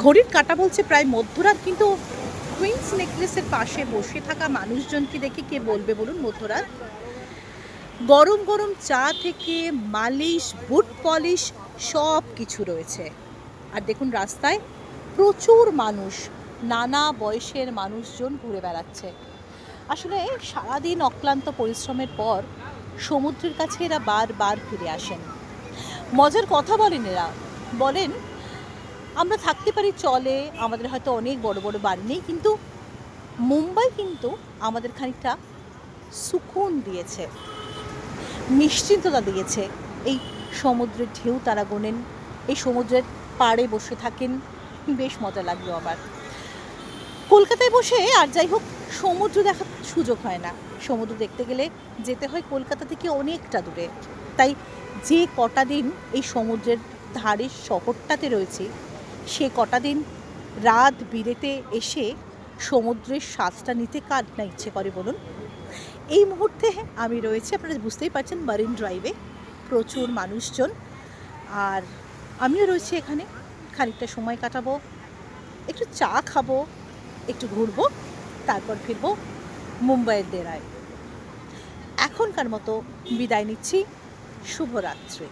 ঘড়ির কাঁটা বলছে প্রায় মধ্যরাত, কিন্তু কুইন্স নেকলেসের পাশে বসে থাকা মানুষজনকে দেখে কে বলবে বলুন মধ্যরাত? গরম গরম চা থেকে মালিশ, বুট পলিশ সব কিছু রয়েছে। আর দেখুন রাস্তায় প্রচুর মানুষ, নানা বয়সের মানুষজন ঘুরে বেড়াচ্ছে। আসলে সারাদিন অক্লান্ত পরিশ্রমের পর সমুদ্রের কাছে এরা বারবার ফিরে আসেন। মজার কথা বলেন এরা, বলেন আমরা থাকতে পারি চলে, আমাদের হয়তো অনেক বড় বড় বাড়ি নেই, কিন্তু মুম্বাই কিন্তু আমাদের খানিকটা সুকুন দিয়েছে, নিশ্চিন্ততা দিয়েছে। এই সমুদ্রের ঢেউ তারা গোনেন, এই সমুদ্রের পাড়ে বসে থাকেন, বেশ মজা লাগলো আমার। কলকাতায় বসে আর যাই হোক সমুদ্র দেখার সুযোগ হয় না। সমুদ্র দেখতে গেলে যেতে হয় কলকাতা থেকে অনেকটা দূরে। তাই যে কটা দিন এই সমুদ্রের ধারের শহরটাতে রয়েছি, সে কটা দিন রাত বিরেতে এসে সমুদ্রের স্বাদটা নিতে কার না ইচ্ছে করে বলুন। এই মুহূর্তে আমি রয়েছি, আপনারা বুঝতেই পারছেন, মারিন ড্রাইভে প্রচুর মানুষজন। আর আমিও রয়েছি এখানে, খানিকটা সময় কাটাবো, একটু চা খাবো, একটু ঘুরবো, তারপর ফিরবো মুম্বাইয়ের ডেরায়। এখনকার মতো বিদায় নিচ্ছি, শুভরাত্রি।